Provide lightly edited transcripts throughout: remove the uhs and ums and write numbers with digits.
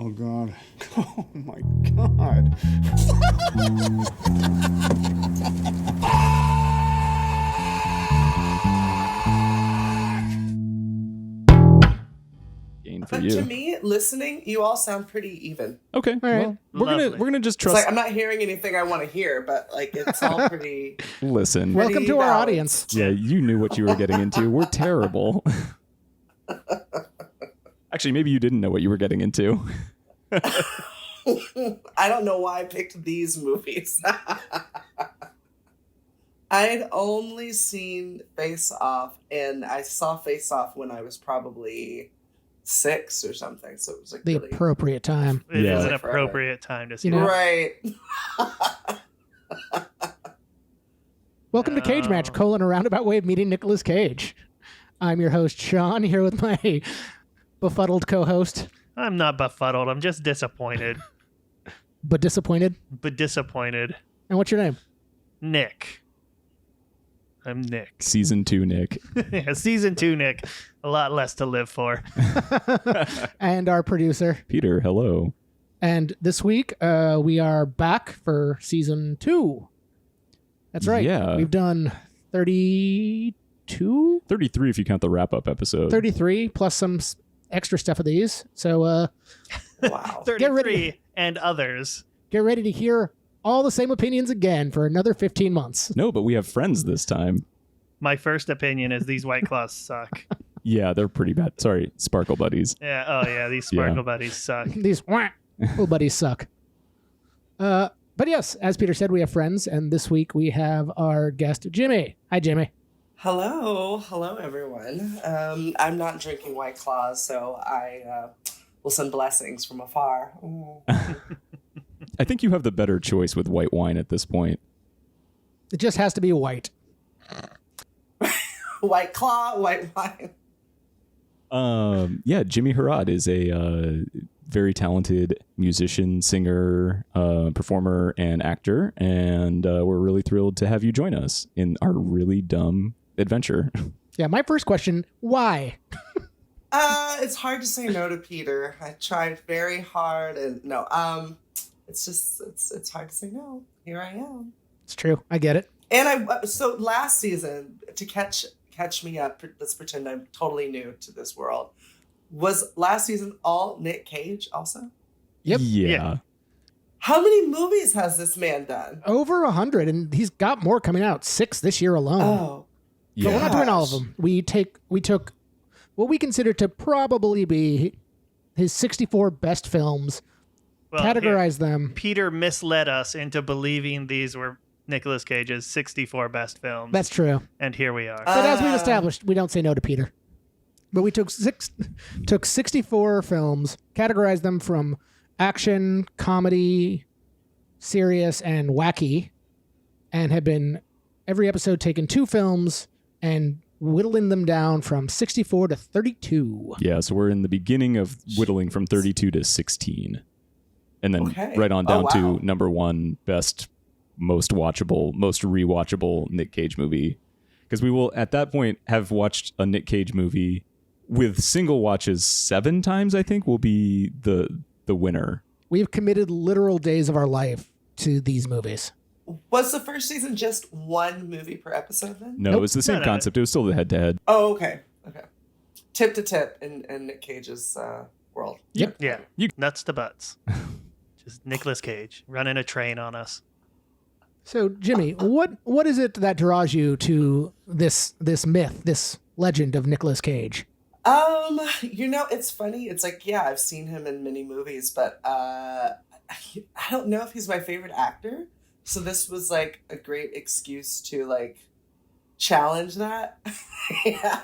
Oh, God. Oh, my God. For you. To me, listening, you all sound pretty even. Okay, all right. Well, we're gonna just trust. It's like I'm not hearing anything I want to hear, but like it's all pretty. Listen, Welcome to our balanced. audience. Yeah, you knew what you were getting into. We're terrible. Actually, maybe you didn't know what you were getting into. I don't know why I picked these movies. I'd only seen Face Off, and I saw Face Off when I was probably 6 or something. So it was like The really appropriate time. It is an Like appropriate time to see You know- right. Welcome to Cage Match, a roundabout way of meeting Nicolas Cage. I'm your host, Sean, here with my befuddled co-host. I'm not befuddled. I'm just disappointed. But disappointed. And what's your name? Nick. I'm Nick. Season 2, Nick. Yeah, season 2, Nick. A lot less to live for. And our producer. Peter, hello. And this week, we are back for season 2. That's right. Yeah. We've done 32? 33 if you count the wrap-up episode. 33, plus some extra stuff of these. So Wow. 33 and others. get ready to hear all the same opinions again for another 15 months. No, but we have friends this time. My first opinion is these White Claws suck. Yeah, they're pretty bad. Sorry, Sparkle Buddies. Yeah. Oh, yeah. These Sparkle Buddies suck. These little buddies suck. But yes, as Peter said, we have friends, and this week we have our guest, Jimmie. Hi, Jimmie. Hello, everyone. I'm not drinking White Claws, so I will send blessings from afar. Ooh. I think you have the better choice with white wine at this point. It just has to be white. White Claw, white wine. Yeah, Jimmie Herrod is a very talented musician, singer, performer, and actor, and we're really thrilled to have you join us in our really dumb adventure. Yeah, my first question, why? It's hard to say no to Peter. I tried very hard, and no, it's just it's hard to say no. Here I am. It's true. I get it. And so last season, to catch me up, let's pretend I'm totally new to this world. Was last season all Nick Cage also? Yep. Yeah. How many movies has this man done? Over 100, and he's got more coming out. 6 this year alone. Oh, But we're not doing all of them. We took what we consider to probably be his 64 best films, Well, categorize them. Peter misled us into believing these were Nicolas Cage's 64 best films. That's true. And here we are. But as we've established, we don't say no to Peter. But we took 64 films, categorized them from action, comedy, serious, and wacky, and have been every episode taken 2 films and whittling them down from 64 to 32. Yeah, so we're in the beginning of whittling from 32 to 16. And then right on down to number 1 best, most watchable, most rewatchable Nick Cage movie. Because we will, at that point, have watched a Nick Cage movie with single watches 7 times, I think, will be the winner. We've committed literal days of our life to these movies. was the first season just 1 movie per episode then? No, it was the same concept. It was still the head-to-head. Oh, okay. Tip to tip in Nick Cage's world. Yep. Yeah. Nuts to butts. Just Nicolas Cage running a train on us. So, Jimmie, what is it that draws you to this myth, this legend of Nicolas Cage? It's funny. It's like, yeah, I've seen him in many movies, but I don't know if he's my favorite actor. So this was like a great excuse to like challenge that.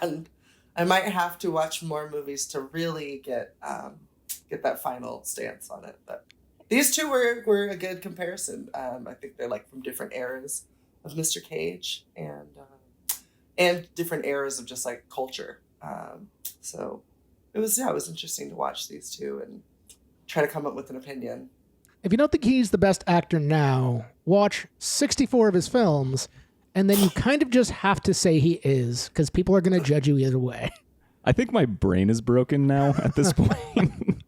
And I might have to watch more movies to really get that final stance on it. But these two were a good comparison. I think they're like from different eras of Mr. Cage and different eras of just like culture. So it was interesting to watch these two and try to come up with an opinion. If you don't think he's the best actor now, watch 64 of his films, and then you kind of just have to say he is, because people are going to judge you either way. I think my brain is broken now at this point.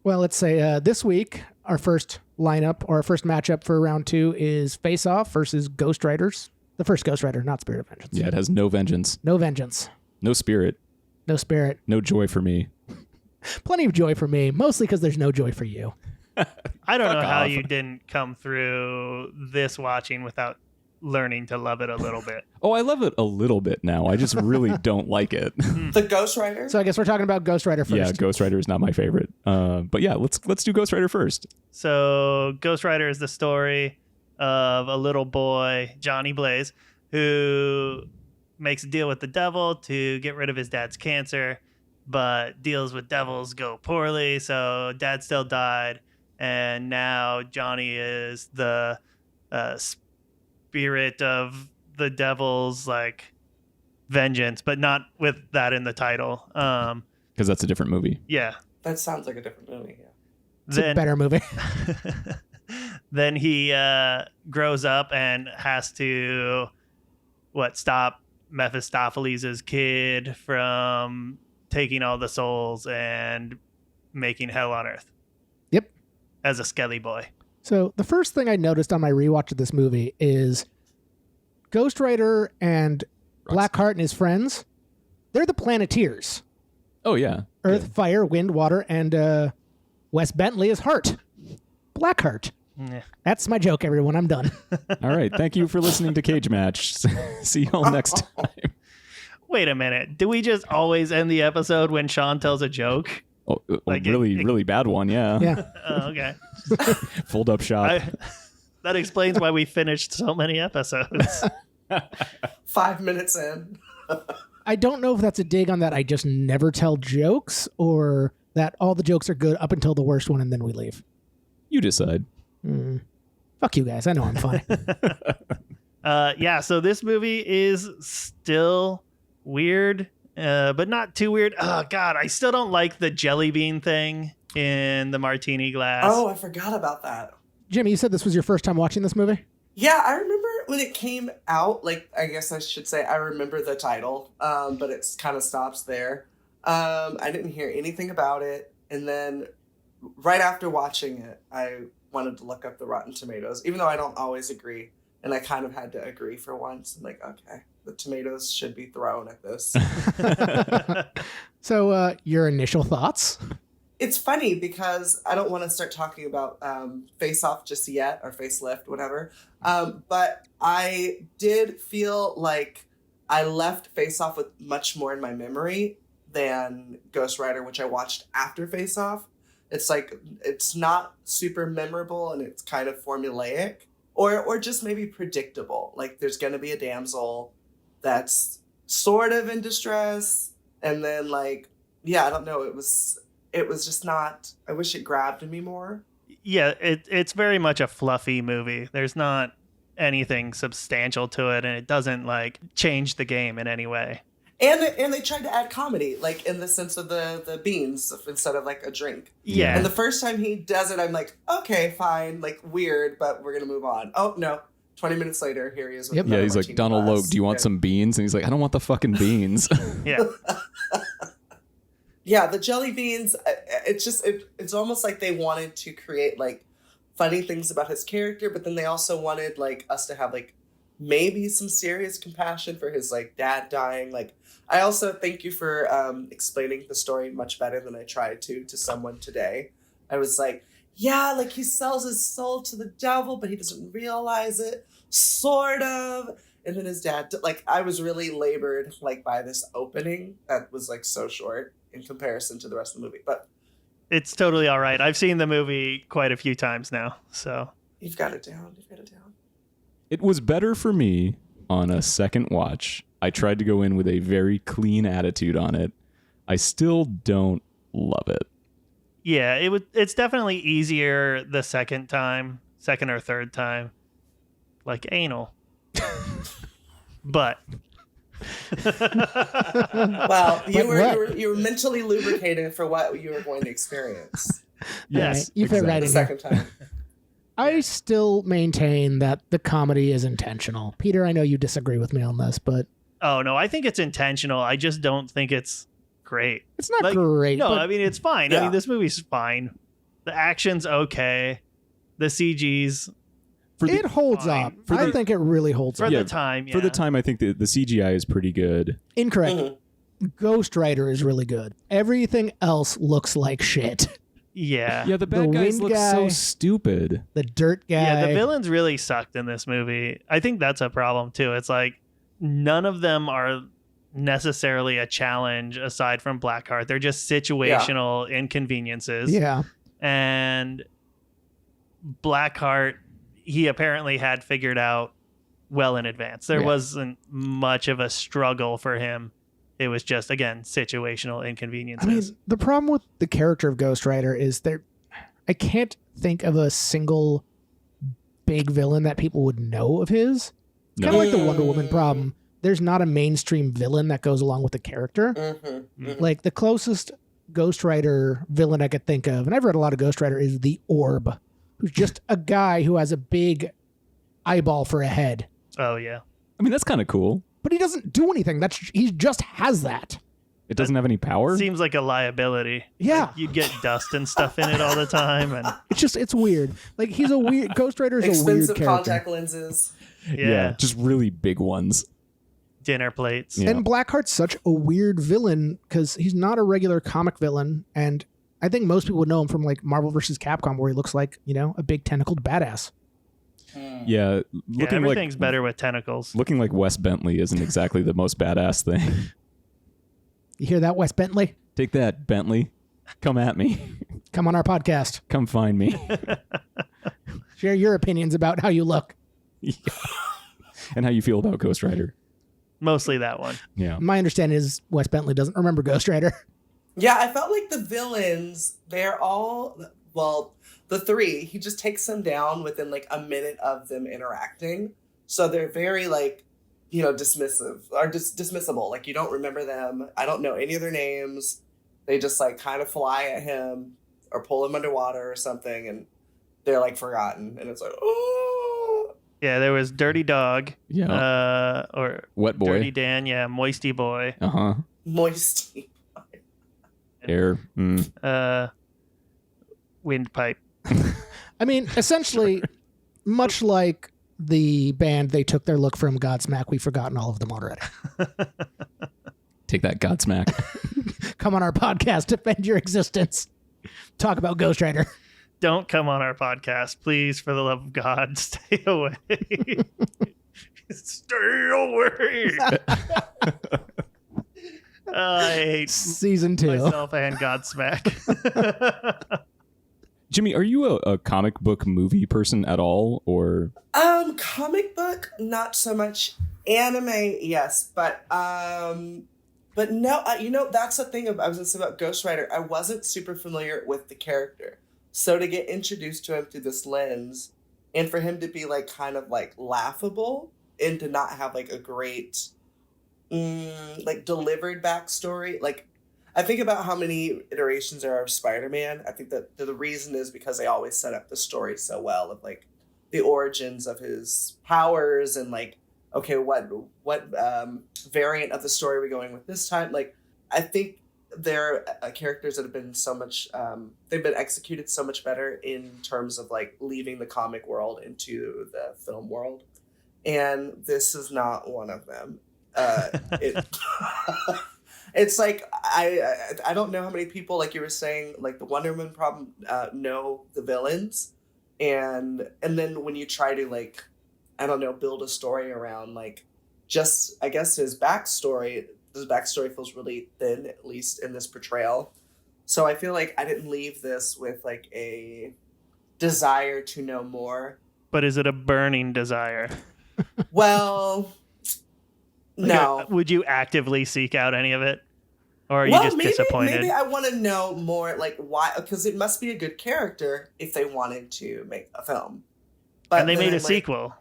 Well, let's say this week, our first lineup or our first matchup for round 2 is Face Off versus Ghost Riders. The first Ghost Rider, not Spirit of Vengeance. Yeah, it has no vengeance. No vengeance. No spirit. No spirit. No joy for me. Plenty of joy for me, mostly because there's no joy for you. I don't know how off. you didn't come through this watching without learning to love it a little bit. Oh, I love it a little bit now. I just really don't like it. The Ghost Rider? So I guess we're talking about Ghost Rider first. Yeah, Ghost Rider is not my favorite. But yeah, let's do Ghost Rider first. So Ghost Rider is the story of a little boy, Johnny Blaze, who makes a deal with the devil to get rid of his dad's cancer, but deals with devils go poorly, so dad still died, and now Johnny is the spirit of the devil's like vengeance, but not with that in the title. Because that's a different movie. Yeah. That sounds like a different movie, yeah. It's a better movie. Then he grows up and has to stop Mephistopheles' kid from taking all the souls and making hell on earth. Yep. As a skelly boy. So the first thing I noticed on my rewatch of this movie is Ghost Rider and Blackheart and his friends, they're the Planeteers. Oh, yeah. Earth, Fire, Wind, Water, and Wes Bentley is Heart. Blackheart. Yeah. That's my joke, everyone. I'm done. All right. Thank you for listening to Cage Match. See y'all next time. Wait a minute. Do we just always end the episode when Sean tells a joke? Oh, Like really bad one. Yeah. Yeah. Oh, okay. Fold up shop. That explains why we finished so many episodes. 5 minutes in. I don't know if that's a dig on that I just never tell jokes or that all the jokes are good up until the worst one and then we leave. You decide. Fuck you guys. I know I'm fine. Yeah, so this movie is still weird, but not too weird. Oh, God, I still don't like the jelly bean thing in the martini glass. Oh, I forgot about that. Jimmy, you said this was your first time watching this movie? Yeah, I remember when it came out, like, I guess I should say I remember the title, but it kind of stops there. I didn't hear anything about it. And then right after watching it, I wanted to look up the Rotten Tomatoes, even though I don't always agree. And I kind of had to agree for once. I'm like, okay, the tomatoes should be thrown at this. So your initial thoughts? It's funny because I don't want to start talking about Face Off just yet, or Facelift, whatever. But I did feel like I left Face Off with much more in my memory than Ghost Rider, which I watched after Face Off. It's like, it's not super memorable and it's kind of formulaic or just maybe predictable. Like there's going to be a damsel that's sort of in distress. And then like, yeah, I don't know. It was just not, I wish it grabbed me more. Yeah, it's very much a fluffy movie. There's not anything substantial to it, and it doesn't like change the game in any way. And they tried to add comedy, like in the sense of the beans instead of like a drink. Yeah. And the first time he does it, I'm like, okay, fine, like weird, but we're gonna move on. Oh no. 20 minutes later, here he is. With Yep. Yeah, he's like, Donald glass. Logue, do you want some beans? And he's like, I don't want the fucking beans. Yeah. Yeah, the jelly beans, it's almost like they wanted to create like funny things about his character, but then they also wanted like us to have like maybe some serious compassion for his like dad dying. Like, I also thank you for explaining the story much better than I tried to someone today. I was like, yeah, like he sells his soul to the devil, but he doesn't realize it, sort of. And then his dad, like, I was really labored like by this opening that was like so short in comparison to the rest of the movie. But It's totally all right. I've seen the movie quite a few times now, so. you've got it down. It was better for me on a second watch. I tried to go in with a very clean attitude on it. I still don't love it. Yeah, it's definitely easier the second or third time. Like anal. But Well, you were mentally lubricated for what you were going to experience yes, you fit right the in second here. time. I still maintain that the comedy is intentional. Peter, I know you disagree with me on this, but oh no, I think it's intentional. I just don't think it's great. it's not Like, great. No, but I mean it's fine. I Yeah. mean this movie's fine. The action's okay. The CG's It holds fine. up. I think it really holds for up. the time. Yeah. For the time, I think the CGI is pretty good. Incorrect. Mm-hmm. Ghost Rider is really good. Everything else looks like shit. Yeah. Yeah, the bad guys wind look so guy. stupid. The dirt guy. Yeah, the villains really sucked in this movie. I think that's a problem too. It's like none of them are necessarily a challenge aside from Blackheart. They're just situational inconveniences. Yeah. And Blackheart, he apparently had figured out well in advance. There wasn't much of a struggle for him. It was just, again, situational inconveniences. I mean, the problem with the character of Ghost Rider is I can't think of a single big villain that people would know of his. Kind of like the Wonder Woman problem. There's not a mainstream villain that goes along with the character. Like the closest Ghost Rider villain I could think of, and I've read a lot of Ghost Rider, is the Orb, who's just a guy who has a big eyeball for a head. Oh, yeah. I mean, that's kind of cool. But he doesn't do anything. He just has that. It doesn't have any power. Seems like a liability. Yeah. Like you'd get dust and stuff in it all the time. And It's weird. Like he's a weird Ghost Rider is a weird Expensive character. contact lenses. yeah, just really big ones. dinner plates. Yeah. And Blackheart's such a weird villain because he's not a regular comic villain, and I think most people would know him from like Marvel vs. Capcom, where he looks like a big tentacled badass. Yeah, Yeah, everything's better with tentacles. Looking like Wes Bentley isn't exactly the most badass thing. You hear that, Wes Bentley? Take that, Bentley. Come at me. Come on our podcast. Come find me. Share your opinions about how you look. Yeah. And how you feel about Ghost Rider. Mostly that one. Yeah. My understanding is Wes Bentley doesn't remember Ghost Rider. Yeah, I felt like the villains, they're all, well, the three, he just takes them down within like a minute of them interacting. So they're very like, dismissive or dismissible. Like you don't remember them. I don't know any of their names. They just like kind of fly at him or pull him underwater or something. And they're like forgotten. And it's like, oh. Yeah, there was Dirty Dog. Yeah. Or Wet Boy. Dirty Dan. Yeah, Moisty Boy. Uh-huh. Moisty. Air. Mm. Windpipe. I mean, essentially, much like the band, they took their look from Godsmack. We've forgotten all of them already. Take that, Godsmack. Come on our podcast, defend your existence. Talk about Ghost Rider. Don't come on our podcast, please, for the love of God. Stay away. Stay away. I hate Season 2. myself and Godsmack. Jimmy, are you a comic book movie person at all, or? Comic book, not so much. Anime, yes, but no. That's the thing I was gonna say about Ghost Rider. I wasn't super familiar with the character, so to get introduced to him through this lens, and for him to be like kind of like laughable and to not have like a great, like delivered backstory, like. I think about how many iterations there are of Spider-Man. I think that the reason is because they always set up the story so well of like the origins of his powers and like, okay, what variant of the story are we going with this time? Like, I think they're characters that have been so much, they've been executed so much better in terms of like leaving the comic world into the film world. And this is not one of them. It's like I don't know how many people, like you were saying, like the Wonder Woman problem, know the villains, and then when you try to like, I don't know, build a story around like just I guess his backstory feels really thin, at least in this portrayal. So I feel like I didn't leave this with like a desire to know more. But is it a burning desire? Well. No. Would you actively seek out any of it? Or are you just disappointed? Maybe I want to know more, like, why, because it must be a good character if they wanted to make a film. But and they made a sequel.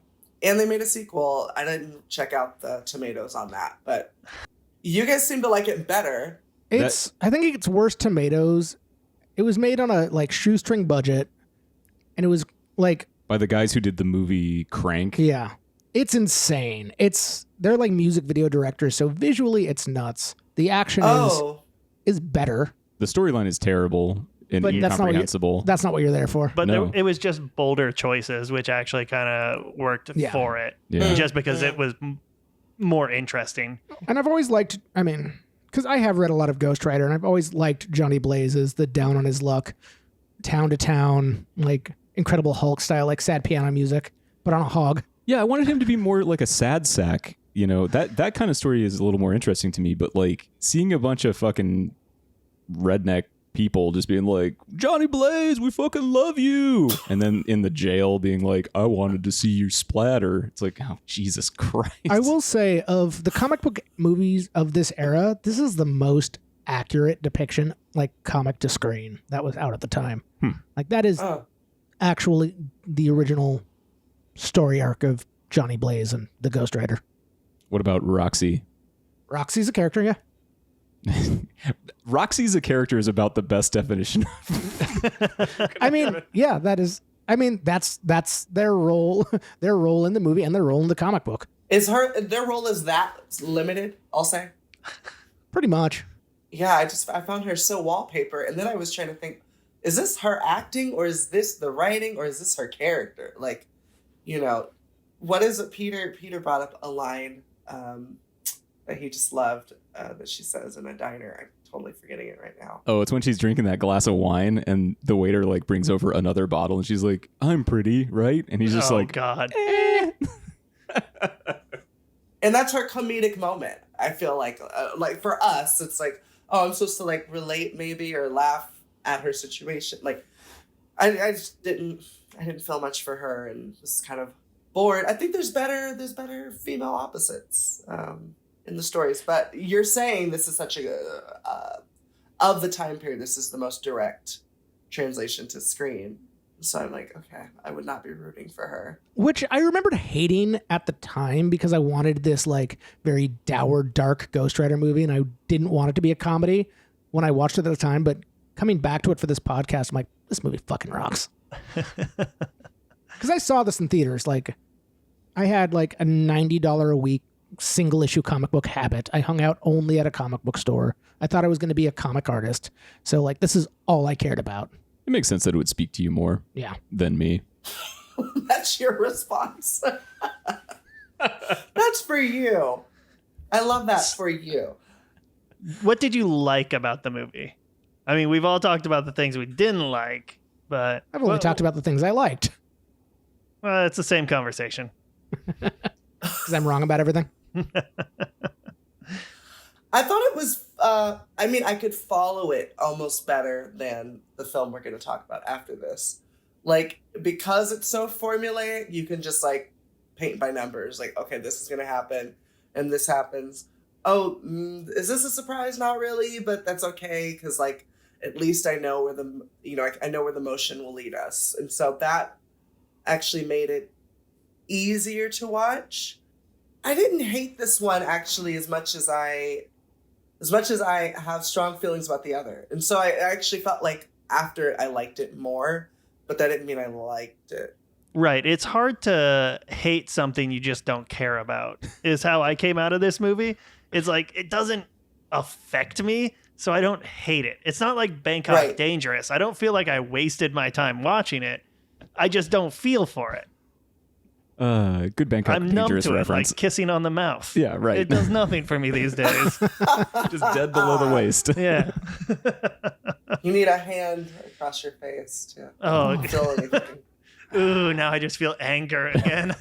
And they made a sequel. I didn't check out the tomatoes on that, but you guys seem to like it better. I think it's worse tomatoes. It was made on a like shoestring budget, and it was like By the guys who did the movie Crank. Yeah. It's insane. They're like music video directors, so visually it's nuts. The action is better. The storyline is terrible. and But incomprehensible. that's not what you're there for. But No. it was just bolder choices, which actually kind of worked for it. Yeah. Just because it was more interesting. And I've always liked, because I have read a lot of Ghost Rider, and I've always liked Johnny Blaze's the down on his luck, town to town, like Incredible Hulk style, like sad piano music, but on a hog. Yeah, I wanted him to be more like a sad sack. You know, that kind of story is a little more interesting to me. But like seeing a bunch of fucking redneck people just being like, Johnny Blaze, we fucking love you. And then in the jail being like, I wanted to see you splatter. It's like, oh, Jesus Christ. I will say, of the comic book movies of this era, this is the most accurate depiction, like comic to screen, that was out at the time. Like that is actually the original story arc of Johnny Blaze and the Ghost Rider. What about Roxy? Roxy's a character, yeah. Roxy's a character is about the best definition. Yeah, that is. That's their role, their role in the movie and their role in the comic book. Is their role is that limited? I'll say. Pretty much. Yeah, I found her so wallpaper, and then I was trying to think, is this her acting, or is this the writing, or is this her character? Like, what is it? Peter brought up a line that he just loved that she says in a diner. I'm totally forgetting it right now. Oh, it's when she's drinking that glass of wine and the waiter like brings over another bottle and she's like, I'm pretty, right? And he's just like, God. And that's her comedic moment. I feel like for us, it's like, oh, I'm supposed to like relate maybe or laugh at her situation. Like, I just didn't feel much for her and was kind of bored. I think there's better female opposites in the stories, but you're saying this is such of the time period, this is the most direct translation to screen. So I'm like, okay, I would not be rooting for her. Which I remembered hating at the time because I wanted this like very dour, dark Ghost Rider movie, and I didn't want it to be a comedy when I watched it at the time. But coming back to it for this podcast, I'm like, this movie fucking rocks. Because I saw this in theaters. Like, I had like a $90 a week single issue comic book habit. I hung out only at a comic book store. I thought I was going to be a comic artist. So like, this is all I cared about. it makes sense that it would speak to you more than me. That's your response. That's for you. I love that for you. What did you like about the movie? I mean, we've all talked about the things we didn't like, but I've only talked about the things I liked. Well, it's the same conversation. Because I'm wrong about everything. I thought it was, I could follow it almost better than the film we're going to talk about after this. Like, because it's so formulaic, you can just, like, paint by numbers. Like, okay, this is going to happen, and this happens. Oh, is this a surprise? Not really, but that's okay, because, like, at least I know where I know where the motion will lead us. And so that actually made it easier to watch. I didn't hate this one, actually, as much as I have strong feelings about the other. And so I actually felt like after I liked it more, but that didn't mean I liked it. Right. It's hard to hate something you just don't care about, is how I came out of this movie. It's like, it doesn't affect me, so I don't hate it. It's not like Bangkok Dangerous. I don't feel like I wasted my time watching it. I just don't feel for it. Good Bangkok I'm numb Dangerous to reference. it, like kissing on the mouth. Yeah, right. It does nothing for me these days. Just dead below the waist. Yeah. You need a hand across your face to feel anything. Ooh, now I just feel anger again.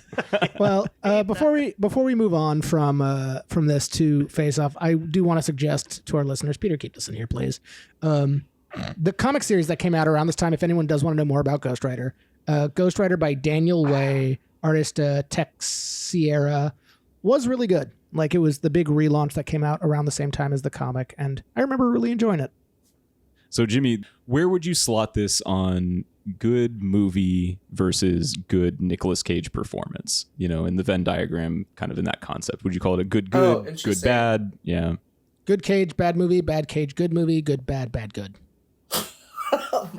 Well, before we move on from this to Face Off, I do want to suggest to our listeners, Peter, keep this in here, please. The comic series that came out around this time, if anyone does want to know more about Ghost Rider by Daniel Way, artist Tex Sierra, was really good. Like, it was the big relaunch that came out around the same time as the comic, and I remember really enjoying it. So, Jimmy, where would you slot this on good movie versus good Nicolas Cage performance? You know, in the Venn diagram, kind of in that concept. Would you call it a good, good bad? Yeah. Good Cage, bad movie, bad Cage, good movie, good, bad, good.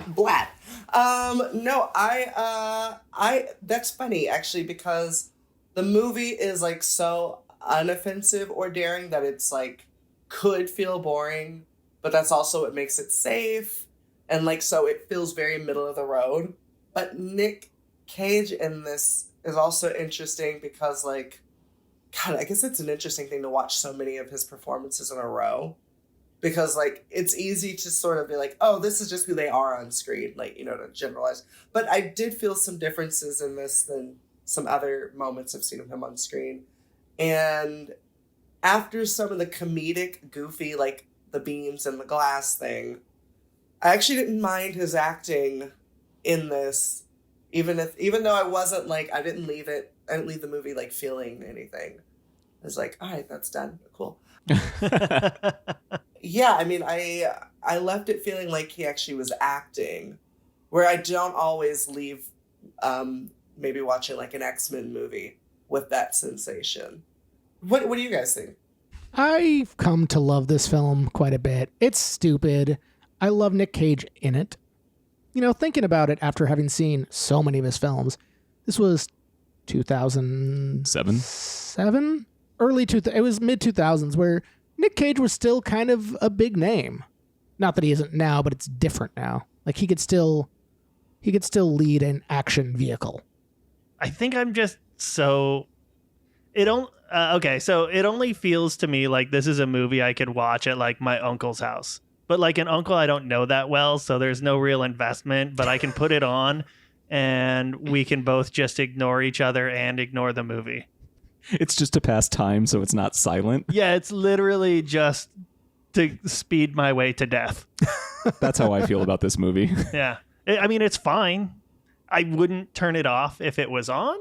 Blat. No, I that's funny actually, because the movie is like so unoffensive or daring that it's like could feel boring, but that's also what makes it safe. And like, so it feels very middle of the road. But Nick Cage in this is also interesting because like, God, I guess it's an interesting thing to watch so many of his performances in a row. Because like, it's easy to sort of be like, oh, this is just who they are on screen. Like, you know, to generalize. But I did feel some differences in this than some other moments I've seen of him on screen. And after some of the comedic, goofy, like the beans and the glass thing, I actually didn't mind his acting in this, even though I wasn't like, I didn't leave the movie like feeling anything. I was like, all right, that's done. Cool. Yeah, I mean, I left it feeling like he actually was acting, where I don't always leave maybe watching like an X-Men movie with that sensation. What do you guys think? I've come to love this film quite a bit. It's stupid. I love Nick Cage in it. You know, thinking about it after having seen so many of his films, this was 2007? It was mid-2000s where Nick Cage was still kind of a big name. Not that he isn't now, but it's different now. Like he could still lead an action vehicle. I think I'm just so okay, so it only feels to me like this is a movie I could watch at like my uncle's house. But like an uncle I don't know that well, so there's no real investment, but I can put it on and we can both just ignore each other and ignore the movie. It's just to pass time, so it's not silent. Yeah, it's literally just to speed my way to death. That's how I feel about this movie. Yeah. I mean, it's fine. I wouldn't turn it off if it was on,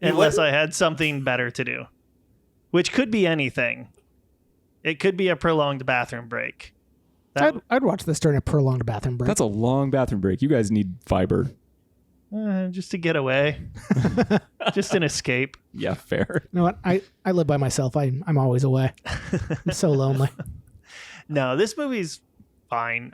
unless I had something better to do, which could be anything. It could be a prolonged bathroom break. I'd watch this during a prolonged bathroom break. That's a long bathroom break. You guys need fiber. Just to get away. Just an escape. Yeah, fair. You know what? I live by myself. I'm always away. I'm so lonely. No, this movie's fine.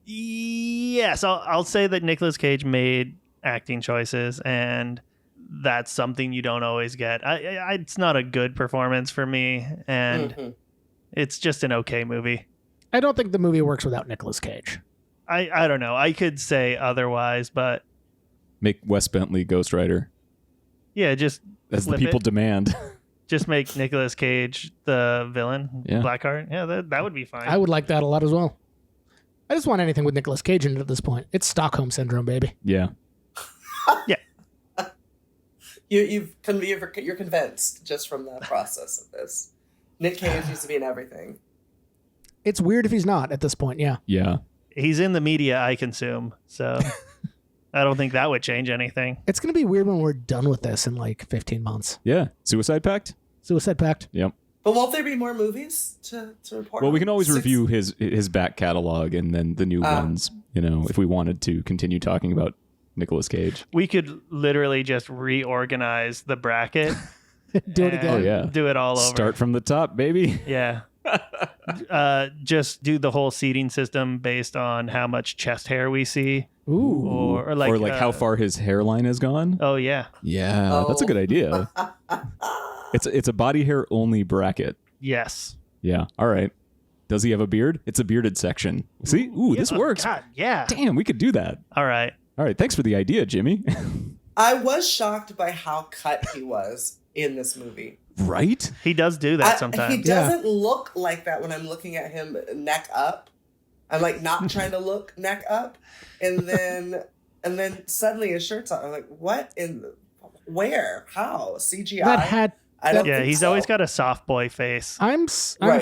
Yes, I'll say that Nicolas Cage made acting choices, and that's something you don't always get. It's not a good performance for me, and it's just an okay movie. I don't think the movie works without Nicolas Cage. I don't know. I could say otherwise, but make Wes Bentley Ghost Rider. Yeah, just as the people demand. Just make Nicolas Cage the villain, Blackheart. Yeah, that would be fine. I would like that a lot as well. I just want anything with Nicolas Cage in it at this point. It's Stockholm Syndrome, baby. Yeah. Yeah. You're convinced just from the process of this. Nick Cage needs to be in everything. It's weird if he's not at this point, yeah. Yeah. He's in the media I consume, so I don't think that would change anything. It's going to be weird when we're done with this in like 15 months. Yeah. Suicide Pact? Suicide Pact. Yep. But won't there be more movies to report? Well, we can always review his back catalog and then the new ones, you know, if we wanted to continue talking about Nicolas Cage. We could literally just reorganize the bracket. Do it again. Oh, yeah. Do it all over. Start from the top, baby. Yeah. Just do the whole seating system based on how much chest hair we see. Ooh. Or like how far his hairline has gone. Oh, yeah. Yeah, that's a good idea. It's a body hair only bracket. Yes. Yeah. All right. Does he have a beard? It's a bearded section. See? Ooh, this works. God, yeah. Damn, we could do that. All right. All right. Thanks for the idea, Jimmy. I was shocked by how cut he was in this movie. Right? He does do that sometimes. He doesn't look like that when I'm looking at him neck up. I'm like not trying to look neck up. And then suddenly his shirt's on. I'm like, what where? How? CGI? He's always got a soft boy face. I'm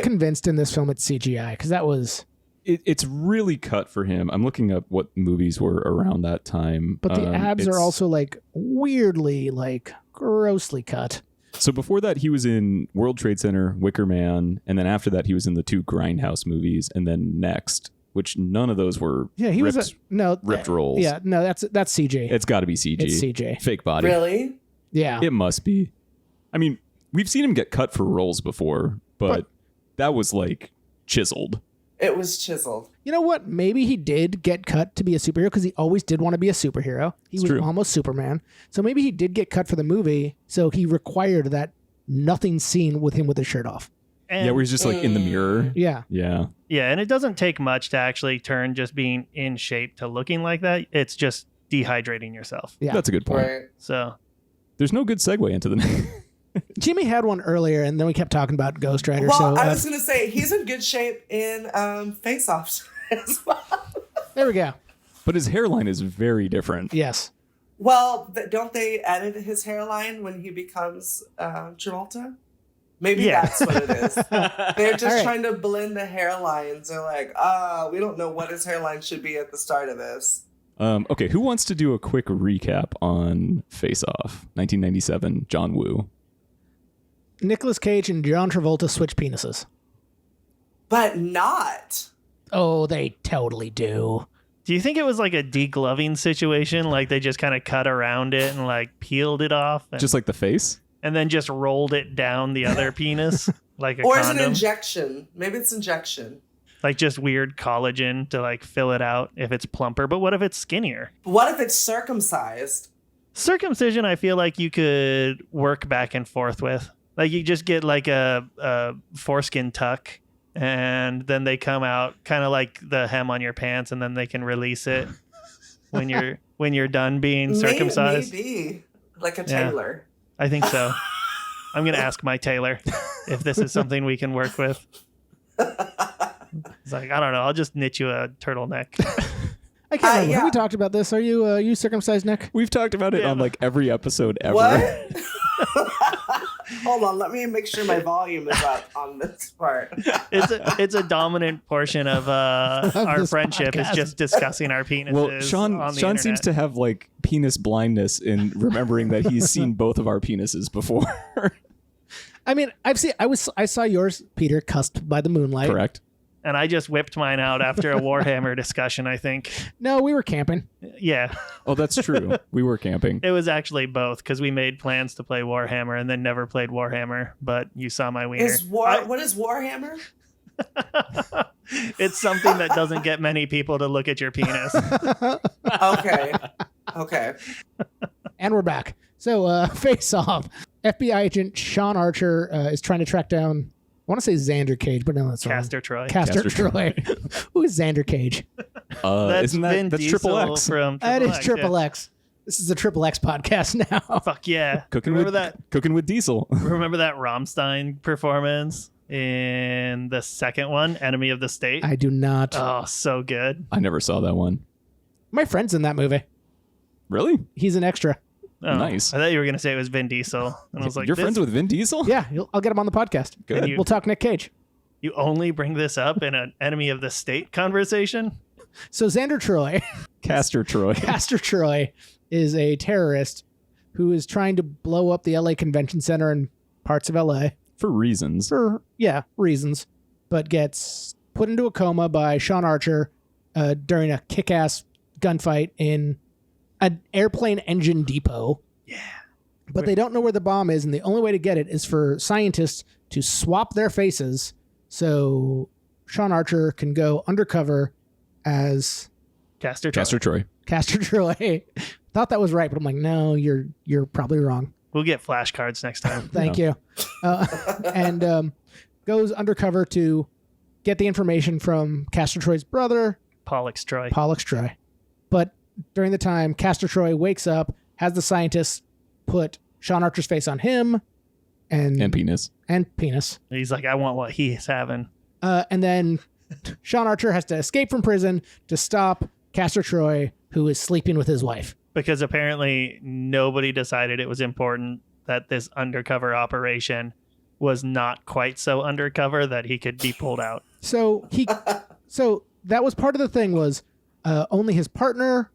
convinced in this film it's CGI because that was... It's really cut for him. I'm looking up what movies were around that time. But the abs are also like weirdly, like grossly cut. So before that, he was in World Trade Center, Wicker Man, and then after that, he was in the 2 Grindhouse movies, and then Next, which none of those were ripped roles. Yeah, no, that's CG. It's got to be CG. It's CG. Fake body. Really? Yeah. It must be. I mean, we've seen him get cut for roles before, but that was like chiseled. It was chiseled. You know what? Maybe he did get cut to be a superhero because he always did want to be a superhero. He was almost Superman. So maybe he did get cut for the movie. So he required that nothing scene with him with his shirt off. And, where he's just like in the mirror. Yeah. Yeah. Yeah, and it doesn't take much to actually turn just being in shape to looking like that. It's just dehydrating yourself. Yeah. That's a good point. Right. So There's no good segue into the Jimmie had one earlier, and then we kept talking about Ghost Rider. Well, so I was gonna say he's in good shape in Face Off as well. there we go. But his hairline is very different. Yes. Well, don't they edit his hairline when he becomes Travolta? Maybe Yeah. that's what it is. They're just All right. trying to blend the hairlines. They're like, we don't know what his hairline should be at the start of this. Okay, who wants to do a quick recap on Face Off, 1997, John Woo? Nicolas Cage and John Travolta switch penises. But not. Oh, they totally do. do you think it was like a degloving situation? Like they just kind of cut around it and like peeled it off and, Just like the face? and then just rolled it down the other penis like a Or is it condom? injection? Maybe it's injection. Like just weird collagen to like fill it out if it's plumper. But what if it's skinnier? What if it's circumcised? Circumcision, I feel like you could work back and forth with. Like you just get like a foreskin tuck, and then they come out kind of like the hem on your pants, and then they can release it when you're done being circumcised. Maybe. Like a Yeah. tailor. I think so. I'm gonna ask my tailor if this is something we can work with. It's like, I don't know. I'll just knit you a turtleneck. I can't remember. yeah. Have we talked about this? Are you circumcised, Nick? We've talked about it Yeah. on like every episode ever. What? Hold on, let me make sure my volume is up on this part. It's a dominant portion of our this friendship is podcast. just discussing our penises. Well, on Sean the seems internet. to have like penis blindness in remembering that he's seen both of our penises before. I mean, I saw yours, Peter, cusped by the moonlight. Correct. And I just whipped mine out after a Warhammer discussion, I think. No, we were camping. Yeah, Oh, that's true. We were camping. it was actually both because we made plans to play Warhammer and then never played Warhammer, but you saw my wiener. What is Warhammer? It's something that doesn't get many people to look at your penis. Okay. Okay. And we're back. So, Face Off. FBI agent Sean Archer is trying to track down, I want to say Xander Cage, but no, that's wrong. Castor Troy. Castor Castor Troy. Who is Xander Cage? That's Isn't that Vin that's Diesel Triple X? from That is X, Triple yeah. X. This is a Triple X podcast now. Fuck yeah. Cooking Remember with Diesel. Remember that Rammstein performance in the second one, Enemy of the State? I do not. Oh, so good. I never saw that one. My friend's in that movie. Really? He's an extra. Oh, Nice. I thought you were going to say it was Vin Diesel. And I was like, You're friends with Vin Diesel? Yeah, I'll get him on the podcast. Good. you- We'll talk Nick Cage. You only bring this up in an Enemy of the State conversation? So Xander Troy, Castor Troy. Castor Troy, is a terrorist who is trying to blow up the LA Convention Center and parts of LA For reasons. for, reasons, but gets put into a coma by Sean Archer during a kick-ass gunfight in an airplane engine depot. Yeah. But they don't know where the bomb is, and the only way to get it is for scientists to swap their faces so Sean Archer can go undercover as Castor Troy. Castor Troy. Castor Troy. Thought that was right, but I'm like, no, you're probably wrong. We'll get flashcards next time. Thank you. And goes undercover to get the information from Castor Troy's brother, Pollux Troy. Pollux Troy. But during the time, Castor Troy wakes up, has the scientists put Sean Archer's face on him And penis. and penis. He's like, I want what he's having. And then Sean Archer has to escape from prison to stop Castor Troy, who is sleeping with his wife. Because apparently nobody decided it was important that this undercover operation was not quite so undercover that he could be pulled out. So that was part of the thing was only his partner,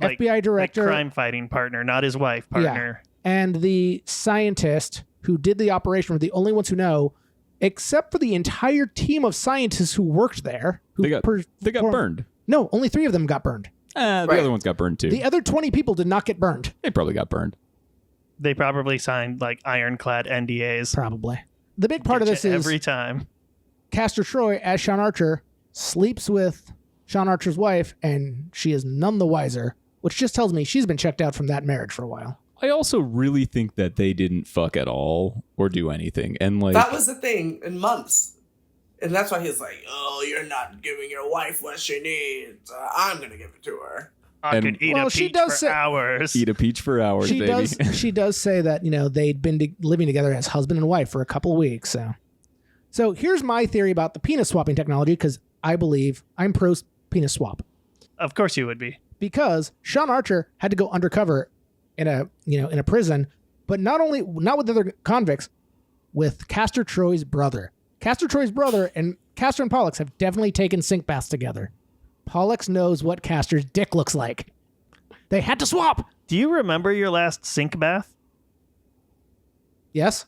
Like- FBI director, Like crime fighting partner, not his wife partner. and the scientist who did the operation were the only ones who know, except for the entire team of scientists who worked there. Who They got burned. No, only 3 of them got burned. The Right. other ones got burned too. The other 20 people did not get burned. They probably got burned. They probably signed like ironclad NDAs. Probably. The big part of Get this you is every time. Castor Troy, as Sean Archer, sleeps with Sean Archer's wife, and she is none the wiser, which just tells me she's been checked out from that marriage for a while. I also really think that they didn't fuck at all or do anything. And like that was the thing in months. And that's why he's like, oh, you're not giving your wife what she needs. I'm going to give it to her. I could eat a peach for hours. Eat a peach for hours, baby. She does say that, they'd been living together as husband and wife for a couple of weeks. So here's my theory about the penis swapping technology, because I believe I'm pro penis swap. Of course you would be. Because Sean Archer had to go undercover in a prison, but not with other convicts, with Castor Troy's brother. Castor Troy's brother and Castor and Pollux have definitely taken sink baths together. Pollux knows what Castor's dick looks like. They had to swap. Do you remember your last sink bath? Yes.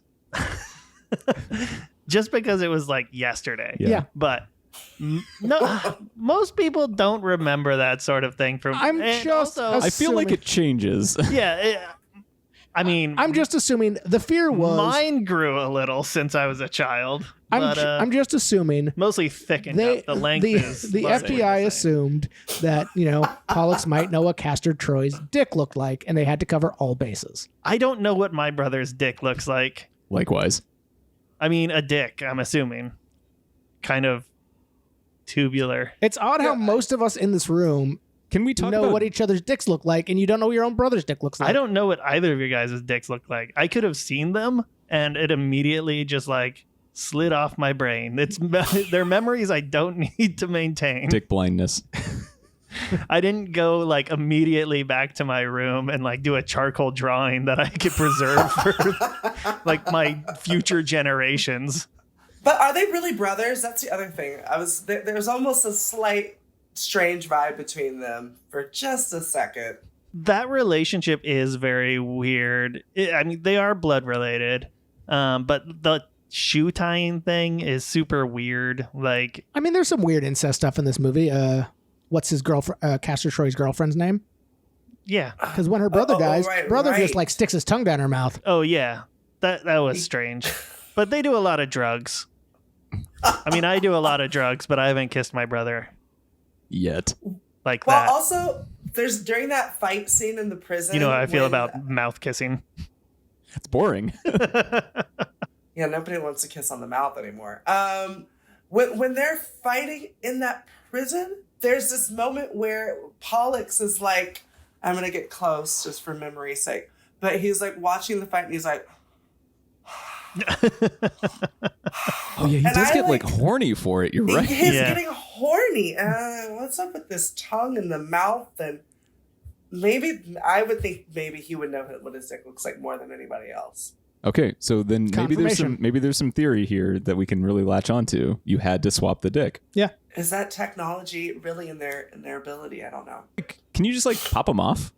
Just because it was like yesterday. Yeah. But no, most people don't remember that sort of thing. I feel like it changes. Yeah. I'm just assuming the fear was mine grew a little since I was a child. I'm just assuming mostly thickened up. The length is the FBI assumed that Pollux might know what Castor Troy's dick looked like, and they had to cover all bases. I don't know what my brother's dick looks like. Likewise. A dick. I'm assuming, kind of tubular. It's odd how most of us in this room can we talk know about what each other's dicks look like, and you don't know what your own brother's dick looks like. I don't know what either of your guys' dicks look like. I could have seen them, and it immediately just like slid off my brain. They're memories I don't need to maintain. Dick blindness. I didn't go like immediately back to my room and like do a charcoal drawing that I could preserve for like my future generations. But are they really brothers? That's the other thing. There's almost a slight strange vibe between them for just a second. That relationship is very weird. They are blood related, but the shoe tying thing is super weird. Like, there's some weird incest stuff in this movie. What's his girlfriend? Castor Troy's girlfriend's name? Yeah, because when her brother dies, just like sticks his tongue down her mouth. Oh yeah, that was strange. But they do a lot of drugs. I do a lot of drugs, but I haven't kissed my brother yet. Like well, that. Well, also, there's during that fight scene in the prison. You know how I feel about mouth kissing. It's boring. Yeah, nobody wants to kiss on the mouth anymore. When they're fighting in that prison, there's this moment where Pollux is like, I'm going to get close just for memory's sake. But he's like watching the fight and he's like, oh yeah, he does get like horny for it. You're right. He's getting horny. What's up with this tongue in the mouth? And I would think maybe he would know what his dick looks like more than anybody else. Okay, so then maybe there's some theory here that we can really latch onto. You had to swap the dick. Yeah. Is that technology really in their ability? I don't know. Can you just like pop them off?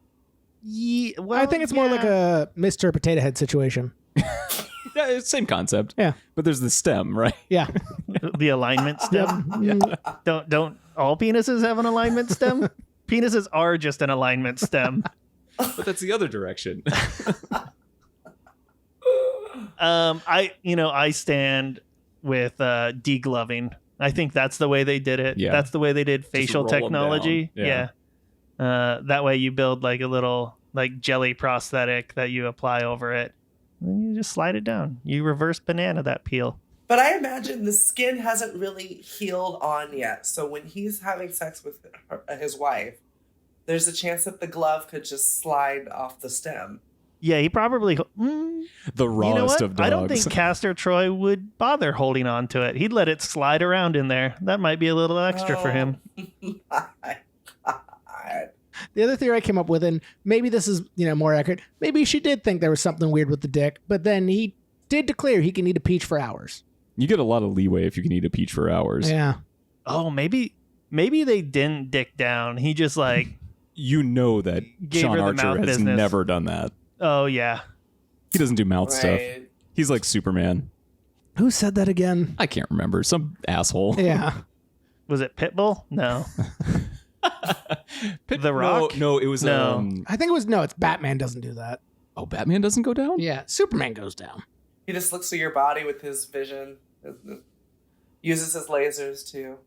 Yeah, well, I think it's more like a Mr. Potato Head situation. Yeah, it's same concept. Yeah, but there's the stem, right? Yeah, the alignment stem. Yeah. Don't all penises have an alignment stem? Penises are just an alignment stem. But that's the other direction. I stand with degloving. I think that's the way they did it. Yeah. That's the way they did facial technology. Yeah. That way you build like a little like jelly prosthetic that you apply over it. And you just slide it down. You reverse banana that peel. But I imagine the skin hasn't really healed on yet. So when he's having sex with his wife, there's a chance that the glove could just slide off the stem. Yeah, he probably... the rawest of dogs. I don't think Castor Troy would bother holding on to it. He'd let it slide around in there. That might be a little extra for him. My God. The other theory I came up with, and maybe this is more accurate, maybe she did think there was something weird with the dick, but then he did declare he can eat a peach for hours. You get a lot of leeway if you can eat a peach for hours. Yeah. Oh, maybe they didn't dick down. He just like... that Sean Archer has never done that. Oh, yeah. He doesn't do mouth stuff. He's like Superman. Who said that again? I can't remember. Some asshole. Yeah. Was it Pitbull? No. The Rock? No, it was... No. I think it was... No, it's Batman doesn't do that. Oh, Batman doesn't go down? Yeah, Superman goes down. He just looks at your body with his vision. Uses his lasers to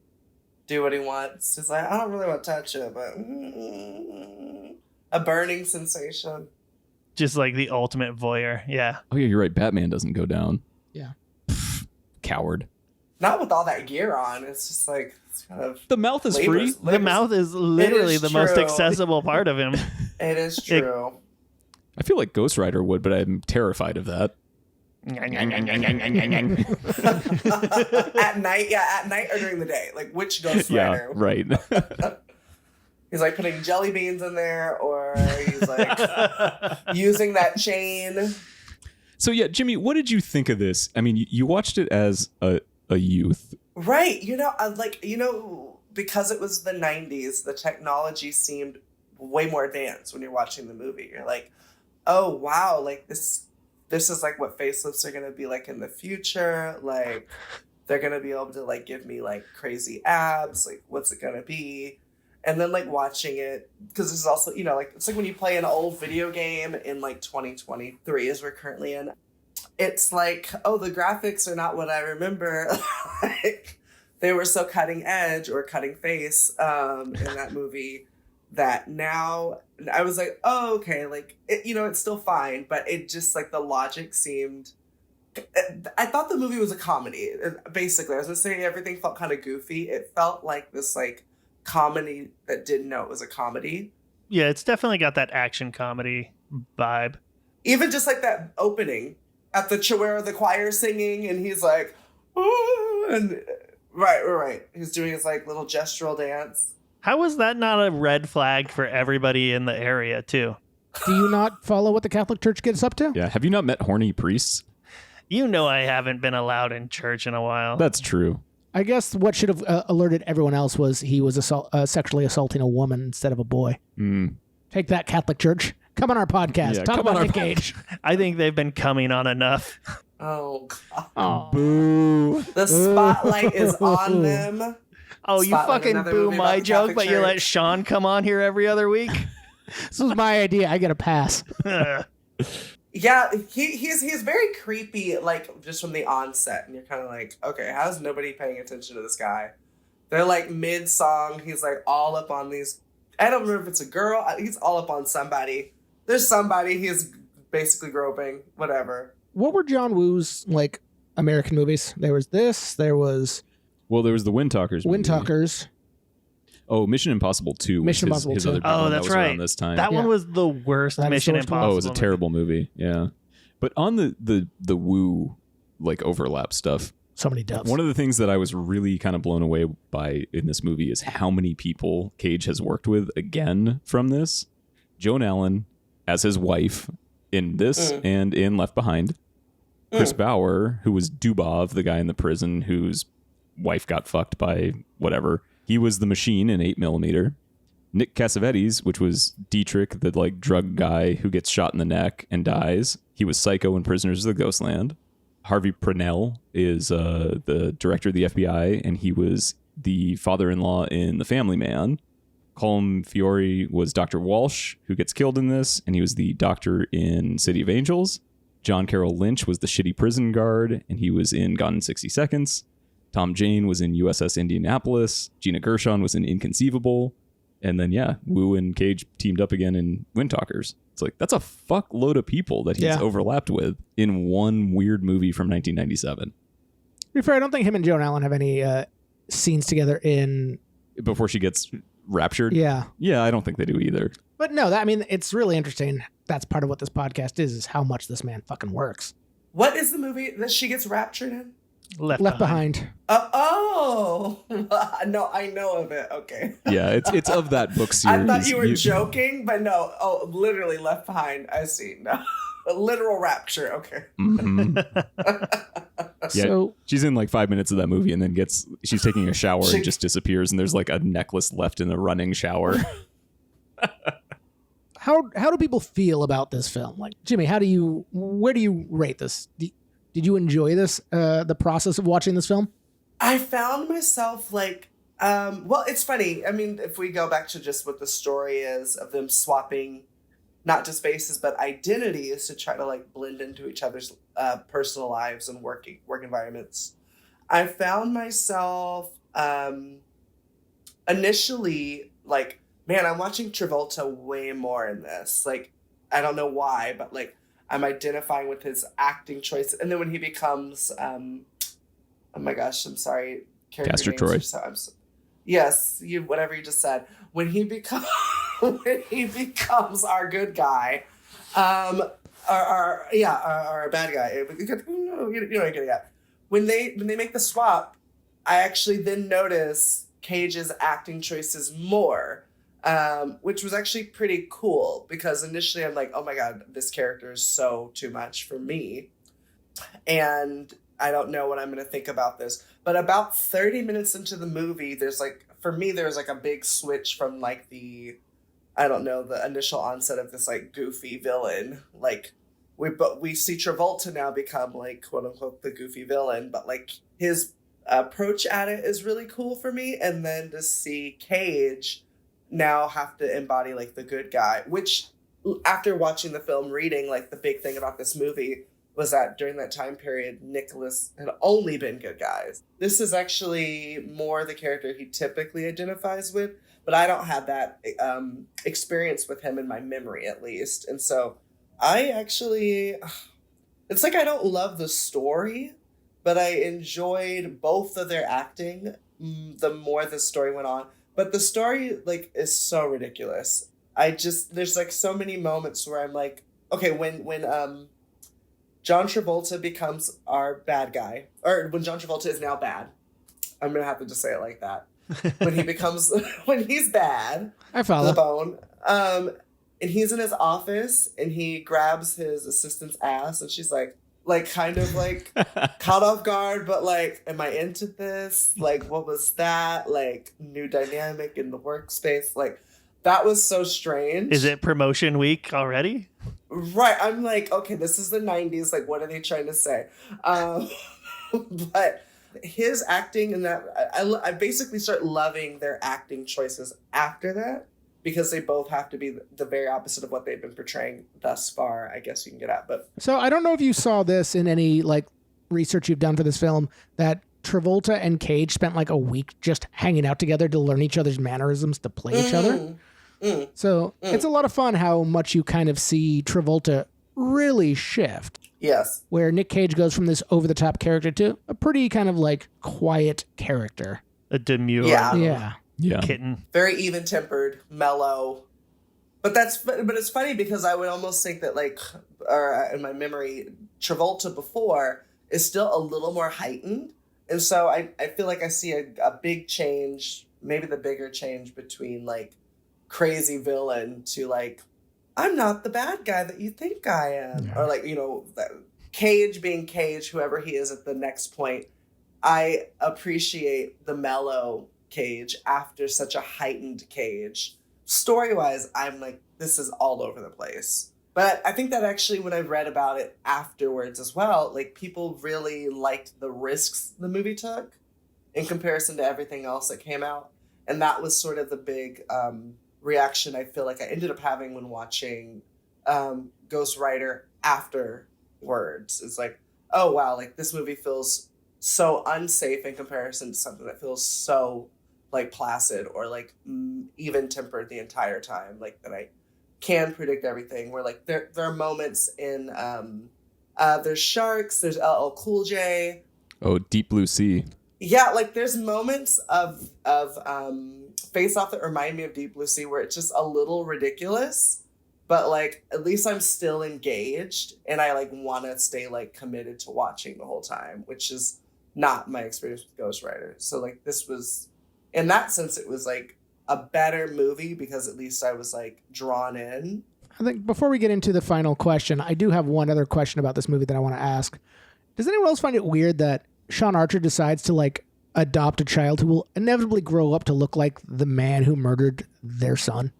do what he wants. He's like, I don't really want to touch it, but... a burning sensation. Just like the ultimate voyeur. Yeah. Oh yeah, you're right. Batman doesn't go down. Yeah. Coward. Not with all that gear on. It's just like it's kind of The mouth is free. The mouth is literally the most true. accessible part of him. It is true. I feel like Ghost Rider would, but I'm terrified of that. At night, at night or during the day. Like which Ghost Rider? Yeah, right. He's like putting jelly beans in there, or he's like using that chain. So yeah, Jimmy, what did you think of this? I mean, you watched it as a youth. Right. Because it was the 90s, the technology seemed way more advanced when you're watching the movie. You're like, oh, wow, like this is like what facelifts are going to be like in the future. Like they're going to be able to like give me like crazy abs. Like what's it going to be? And then like watching it, because this is also, like it's like when you play an old video game in like 2023 as we're currently in. It's like, oh, the graphics are not what I remember. Like, they were so cutting edge or cutting face in that movie that now I was like, oh, okay, like, it's still fine. But it just, like, the logic seemed... I thought the movie was a comedy, basically. I was going to say everything felt kind of goofy. It felt like this, like, comedy that didn't know it was a comedy. Yeah, it's definitely got that action comedy vibe. Even just, like, that opening at the the choir singing, and he's like, oh, and right. He's doing his like little gestural dance. How was that not a red flag for everybody in the area too? Do you not follow what the Catholic Church gets up to? Yeah. Have you not met horny priests? I haven't been allowed in church in a while. That's true. I guess what should have alerted everyone else was he was sexually assaulting a woman instead of a boy. Take that, Catholic Church. Come on our podcast. Yeah, Talk about Nick Cage. I think they've been coming on enough. Oh, God. Oh. Boo. The spotlight is on them. Oh, you Spotlight, fucking another boo movie my about the joke, Catholic but you let Church. Sean come on here every other week? This was my idea. I get a pass. Yeah, he's very creepy, like, just from the onset. And you're kind of like, okay, how's nobody paying attention to this guy? They're, like, mid-song. He's, like, all up on these... I don't remember if it's a girl. He's all up on somebody. There's somebody he's basically groping. Whatever. What were John Woo's, like, American movies? There was this. There was... Well, there was the Wind Talkers movie. Wind Talkers. Oh, Mission Impossible 2. Mission Impossible his 2. Other big Oh, one. that's that was right. Around this time. That one Yeah. was the worst That is Mission the worst one. Impossible. Oh, it was a terrible movie. Yeah. But on the Woo, like, overlap stuff, So many dubs. one of the things that I was really kind of blown away by in this movie is how many people Cage has worked with again from this. Joan Allen as his wife in this and in Left Behind. Chris Bauer, who was Dubov, the guy in the prison whose wife got fucked by whatever. He was the Machine in 8mm. Nick Cassavetes, which was Dietrich, the like drug guy who gets shot in the neck and dies. He was Psycho in Prisoners of the Ghostland. Harvey Purnell is the director of the FBI, and he was the father-in-law in The Family Man. Colm Fiore was Dr. Walsh, who gets killed in this, and he was the doctor in City of Angels. John Carroll Lynch was the shitty prison guard, and he was in Gone in 60 Seconds. Tom Jane was in USS Indianapolis. Gina Gershon was in Inconceivable. And then, yeah, Woo and Cage teamed up again in Wind Talkers. It's like, that's a fuckload of people that he's overlapped with in one weird movie from 1997. To be fair, I don't think him and Joan Allen have any scenes together in... Before she gets raptured? Yeah. Yeah, I don't think they do either. But no, it's really interesting. That's part of what this podcast is how much this man fucking works. What is the movie that she gets raptured in? Left Behind. Oh, no, I know of it. Okay. Yeah, it's of that book series. I thought you were joking, but no. Oh, literally Left Behind. I see. No, a literal rapture. Okay. Mm-hmm. Yeah, So she's in like 5 minutes of that movie and then she's taking a shower and just disappears, and there's like a necklace left in the running shower. how do people feel about this film? Like, Jimmy, where do you rate this? Did you enjoy this, the process of watching this film? I found myself like, well, it's funny. I mean, if we go back to just what the story is of them swapping not just faces, but identities to try to like blend into each other's personal lives and work environments. I found myself initially like, man, I'm watching Travolta way more in this. Like, I don't know why, but like I'm identifying with his acting choice. And then when he becomes, oh my gosh, I'm sorry, Castor Troy. Yes, whatever you just said. When he becomes our good guy, our bad guy. You know what I'm getting at. When they make the swap, I actually then notice Cage's acting choices more, which was actually pretty cool because initially I'm like, oh my God, this character is so too much for me. And I don't know what I'm going to think about this. But about 30 minutes into the movie, there's like a big switch from like the initial onset of this like goofy villain. Like we see Travolta now become like quote unquote the goofy villain, but like his approach at it is really cool for me. And then to see Cage now have to embody like the good guy, which after watching the film, reading like the big thing about this movie was that during that time period, Nicholas had only been good guys. This is actually more the character he typically identifies with, but I don't have that experience with him in my memory at least. And so it's like I don't love the story, but I enjoyed both of their acting the more the story went on. But the story like is so ridiculous. There's like so many moments where I'm like, okay, when John Travolta becomes our bad guy, or when John Travolta is now bad, I'm gonna have to just say it like that. When he's bad, I follow the bone. And he's in his office and he grabs his assistant's ass and she's like kind of like caught off guard, but like, am I into this? Like, what was that? Like, new dynamic in the workspace. Like, that was so strange. Is it promotion week already? Right. I'm like, okay, this is the 90s. Like, what are they trying to say? But his acting in that, I basically start loving their acting choices after that, because they both have to be the very opposite of what they've been portraying thus far, I guess you can get at. But so I don't know if you saw this in any like research you've done for this film, that Travolta and Cage spent like a week just hanging out together to learn each other's mannerisms to play each other. So it's a lot of fun how much you kind of see Travolta really shift. Yes. Where Nick Cage goes from this over-the-top character to a pretty kind of like quiet character. A demure kitten. Very even-tempered, mellow. But it's funny because I would almost think that like, or in my memory, Travolta before is still a little more heightened. And so I feel like I see a big change, maybe the bigger change between like crazy villain to like, I'm not the bad guy that you think I am. Yeah. Or like, Cage being Cage, whoever he is at the next point. I appreciate the mellow Cage after such a heightened Cage. Story-wise, I'm like, this is all over the place. But I think that actually when I read about it afterwards as well, like people really liked the risks the movie took in comparison to everything else that came out. And that was sort of the big reaction I feel like I ended up having when watching Ghost Rider afterwards. It's like, oh wow, like this movie feels so unsafe in comparison to something that feels so like placid or like even tempered the entire time. Like that I can predict everything. Where like there are moments in there's sharks, there's LL Cool J. Oh, Deep Blue Sea. Yeah, like there's moments of Face Off that remind me of Deep Blue Sea where it's just a little ridiculous, but like at least I'm still engaged and I like want to stay like committed to watching the whole time, which is not my experience with Ghost Rider. So like this was, in that sense, it was like a better movie because at least I was like drawn in. I think before we get into the final question, I do have one other question about this movie that I want to ask. Does anyone else find it weird that Sean Archer decides to like adopt a child who will inevitably grow up to look like the man who murdered their son?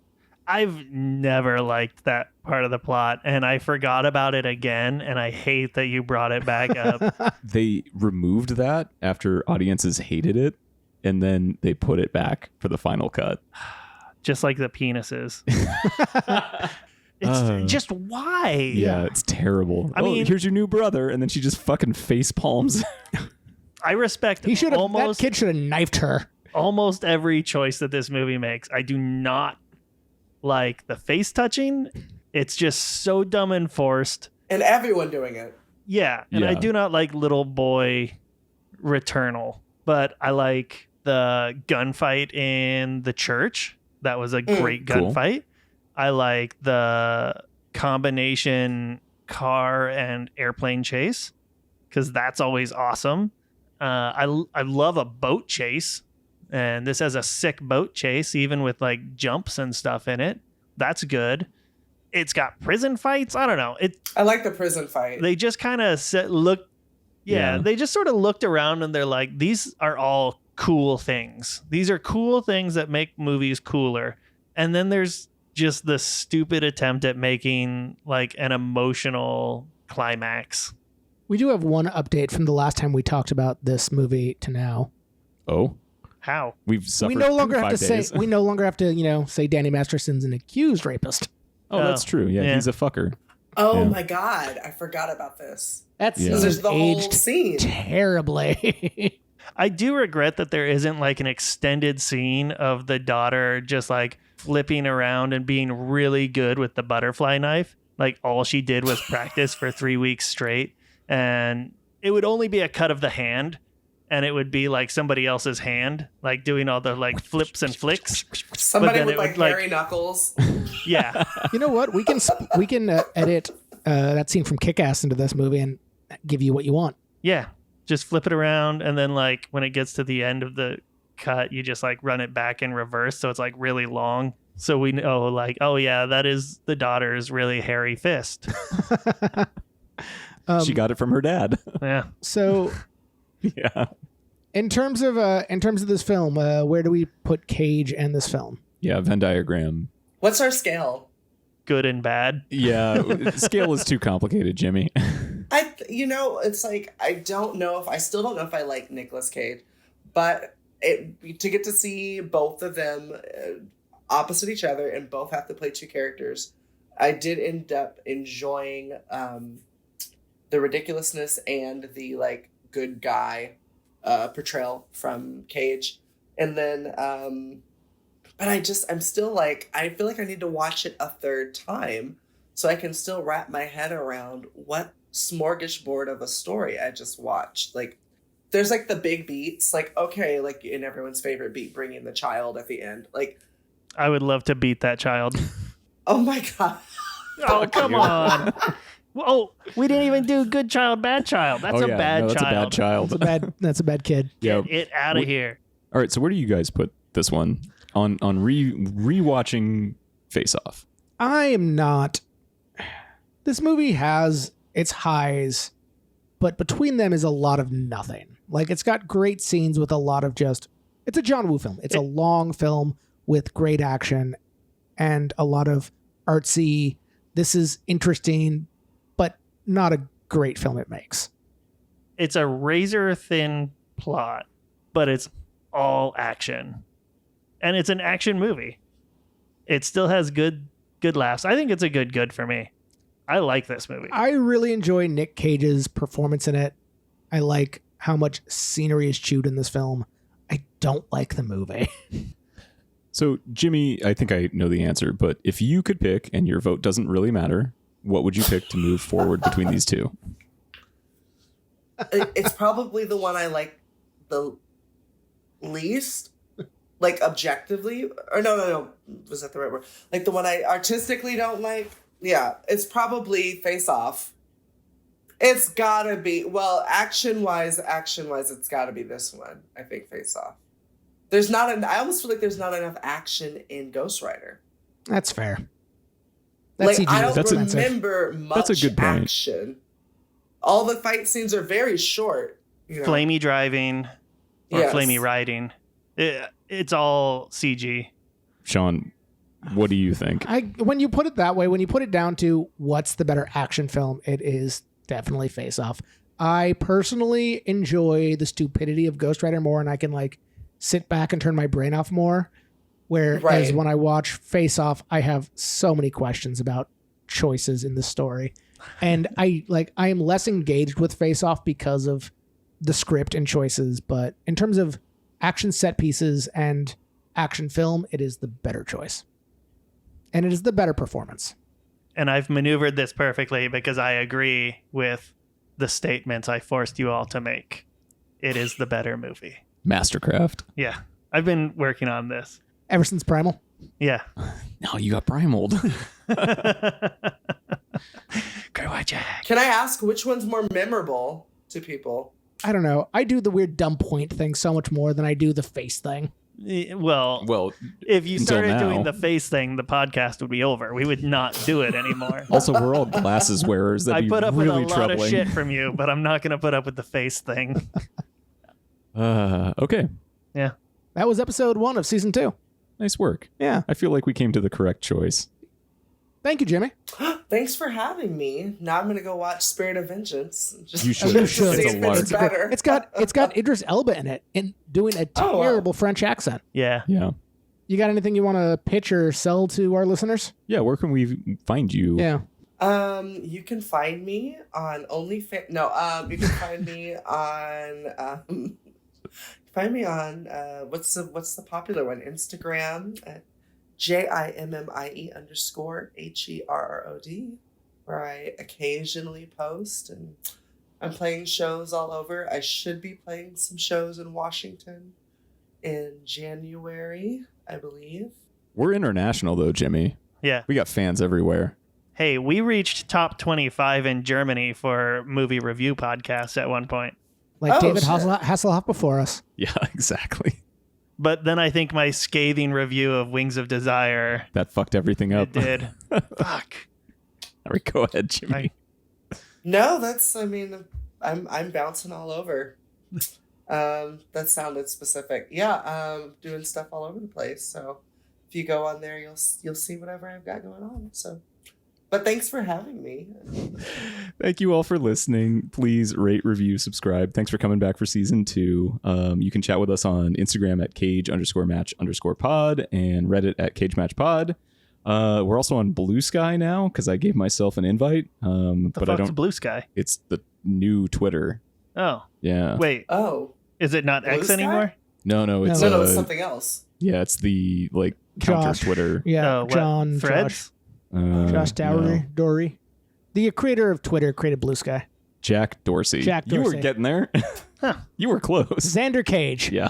I've never liked that part of the plot, and I forgot about it again, and I hate that you brought it back up. They removed that after audiences hated it, and then they put it back for the final cut. Just like the penises. It's just why? Yeah, it's terrible. I mean, here's your new brother, and then she just fucking face palms. I respect that kid should have knifed her. Almost every choice that this movie makes. I do not like the face touching, It's just so dumb and forced. And everyone doing it. Yeah, and I do not like Little Boy Returnal, but I like the gunfight in the church. That was a great gunfight. I like the combination car and airplane chase because that's always awesome. I love a boat chase, and this has a sick boat chase, even with like jumps and stuff in it. That's good. It's got prison fights. I don't know. I like the prison fight. They just kind of they just sort of looked around and they're like, these are all cool things. These are cool things that make movies cooler. And then there's just the stupid attempt at making like an emotional climax. We do have one update from the last time we talked about this movie to now. Oh, how? We've suffered. We no longer have 5 to days. say. We no longer have to, say Danny Masterson's an accused rapist. Oh, that's true. Yeah, he's a fucker. Oh my God, I forgot about this. That's There's the whole aged scene terribly. I do regret that there isn't like an extended scene of the daughter just like flipping around and being really good with the butterfly knife. Like all she did was practice for 3 weeks straight. And it would only be a cut of the hand. And it would be like somebody else's hand, like doing all the like flips and flicks. Somebody with like hairy knuckles. Yeah. You know what? We can edit that scene from Kick-Ass into this movie and give you what you want. Yeah. Just flip it around. And then like when it gets to the end of the cut, you just like run it back in reverse. So it's like really long. So we know like, oh yeah, that is the daughter's really hairy fist. She got it from her dad. Yeah. So Yeah. in terms of this film, where do we put Cage and this film? Yeah, Venn diagram. What's our scale? Good and bad. Yeah, scale is too complicated, Jimmy. It's like I still don't know if I like Nicolas Cage, but to get to see both of them opposite each other and both have to play two characters, I did end up enjoying the ridiculousness and the like good guy portrayal from Cage. And then but I'm still like, I feel like I need to watch it a third time so I can still wrap my head around what smorgasbord of a story I just watched. Like there's like the big beats, like okay, like in everyone's favorite beat, bringing the child at the end. Like I would love to beat that child. Oh my God. Oh, come on. Oh, we didn't even do good child, bad child. That's a bad child. That's a bad child. That's a bad kid. Yeah. Get it out of here. All right, so where do you guys put this one on rewatching Face Off? I am not. This movie has its highs, but between them is a lot of nothing. Like it's got great scenes with a lot of it's a John Woo film. It's a long film with great action and a lot of artsy. This is interesting, but not a great film it makes. It's a razor thin plot, but it's all action. And it's an action movie. It still has good laughs. I think it's a good for me. I like this movie. I really enjoy Nick Cage's performance in it. I like how much scenery is chewed in this film. I don't like the movie. So, Jimmy, I think I know the answer, but if you could pick, and your vote doesn't really matter, what would you pick to move forward between these two? It's probably the one I like the least, like objectively. Or no. Was that the right word? Like the one I artistically don't like? Yeah, it's probably Face Off. It's gotta be, well, action-wise, it's gotta be this one. I think Face Off. I almost feel like there's not enough action in Ghost Rider. That's fair. That's I don't remember much that's a good point. action. All the fight scenes are very short. Flamey driving or flamey riding. It's all CG. Sean, what do you think? When you put it that way, when you put it down to what's the better action film, it is definitely Face Off. I personally enjoy the stupidity of Ghost Rider more, and I can sit back and turn my brain off more. Whereas when I watch Face Off, I have so many questions about choices in the story. And I am less engaged with Face Off because of the script and choices. But in terms of action set pieces and action film, it is the better choice. And it is the better performance. and I've maneuvered this perfectly because I agree with the statements I forced you all to make. It is the better movie. Mastercraft. Yeah. I've been working on this. Ever since Primal. Yeah. No, you got primaled. Can I ask which one's more memorable to people? I don't know. I do the weird dumb point thing so much more than I do the face thing. Well, if you started doing the face thing, the podcast would be over. We would not do it anymore. Also, we're all glasses wearers. That'd I put up really with a lot of shit from you, but I'm not going to put up with the face thing. Okay. Yeah. That was episode 1 of season 2. Nice work. Yeah. I feel like we came to the correct choice. Thank you, Jimmy. Thanks for having me. Now I'm gonna go watch Spirit of Vengeance. You should. You should. It's a lark. It's better. It's got Idris Elba in it and doing a terrible French accent. Yeah. Yeah. You got anything you want to pitch or sell to our listeners? Yeah. Where can we find you? Yeah. You can find me on OnlyFans. No, you can find me on what's the popular one? Instagram at JIMMIE_HERROD, where I occasionally post, and I'm playing shows all over. I should be playing some shows in Washington in January, I believe. We're international though, Jimmy. Yeah. We got fans everywhere. Hey, we reached top 25 in Germany for movie review podcasts at one point. Like David shit. Hasselhoff before us. Yeah, exactly. But then I think my scathing review of Wings of Desire That fucked everything up. it did. Fuck. All right, go ahead, Jimmy. No, I'm bouncing all over. That sounded specific. Yeah, doing stuff all over the place. So if you go on there, you'll see whatever I've got going on. So, but thanks for having me. Thank you all for listening. Please rate, review, subscribe. Thanks for coming back for season 2. You can chat with us on Instagram at cage_match_pod and Reddit at cagematchpod. We're also on Blue Sky now because I gave myself an invite. But I don't. Blue Sky? It's the new Twitter. Oh. Yeah. Wait. Oh. Is it not Blue X Sky? anymore? No, it's No, it's something else. Yeah, it's the counter Josh. Twitter. Yeah, What? John Threads? Josh no. Dory. The creator of Twitter created Blue Sky. Jack Dorsey. Jack You were Dorsey. getting there. Huh. You were close. Xander Cage. Yeah.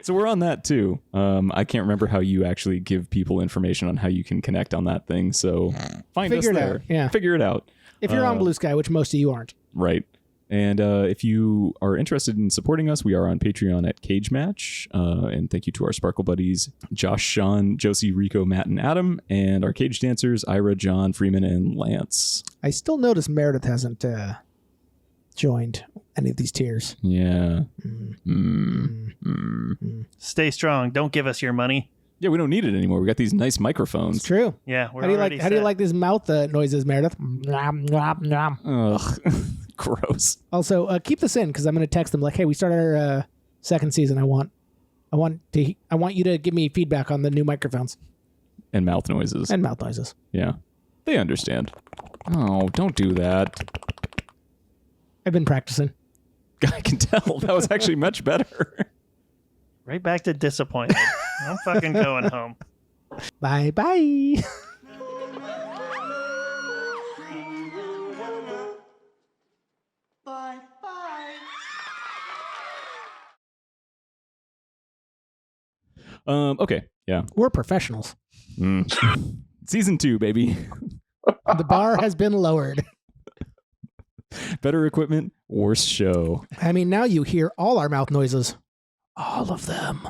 So we're on that too. I can't remember how you actually give people information on how you can connect on that thing. So find Figure us it there. out, yeah. Figure it out. If you're on Blue Sky, which most of you aren't. Right. And if you are interested in supporting us, we are on Patreon at Cage Match. And thank you to our Sparkle buddies, Josh, Sean, Josie, Rico, Matt, and Adam, and our cage dancers, Ira, John, Freeman, and Lance. I still notice Meredith hasn't joined any of these tiers. Yeah. Stay strong. Don't give us your money. Yeah, we don't need it anymore. We got these nice microphones. It's true. Yeah, we're How do you already like? How do you set. like these mouth noises, Meredith? Nom, nom, nom. Ugh. Gross. Also, keep this in because I'm going to text them like, "Hey, we started our second season. I want you to give me feedback on the new microphones And mouth noises. and mouth noises." Yeah. They understand. Oh, don't do that. I've been practicing. I can tell. That was actually much better. Right back to disappointed. I'm fucking going home. Bye bye. Okay. Yeah. We're professionals. Season 2, baby. The bar has been lowered. Better equipment, worse show. I mean, now you hear all our mouth noises. All of them.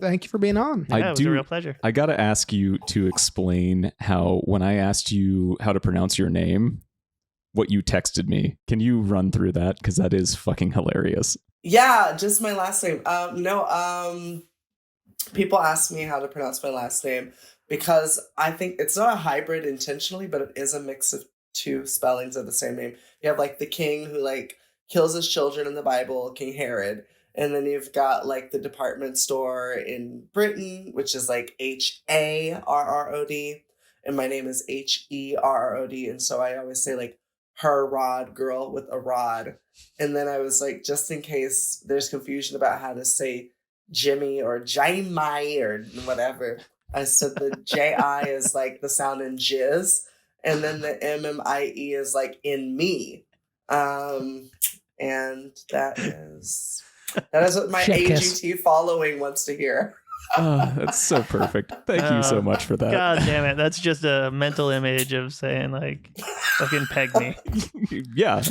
Thank you for being on. Yeah, it was a real pleasure. I got to ask you to explain how, when I asked you how to pronounce your name, what you texted me. Can you run through that? Because that is fucking hilarious. Yeah, just my last name. People ask me how to pronounce my last name because I think it's not a hybrid intentionally, but it is a mix of two spellings of the same name. You have like the king who like kills his children in the Bible, King Herod. And then you've got like the department store in Britain, which is like Harrod. And my name is Herrod. And so I always say like her rod, girl with a rod. And then I was like, just in case there's confusion about how to say Jimmie or Jimmie or whatever. I said the J-I is like the sound in jizz, and then the M-M-I-E is like in me. And that is what my AGT following wants to hear. Oh, that's so perfect. Thank you so much for that. God damn it. That's just a mental image of saying like fucking peg me. Yeah.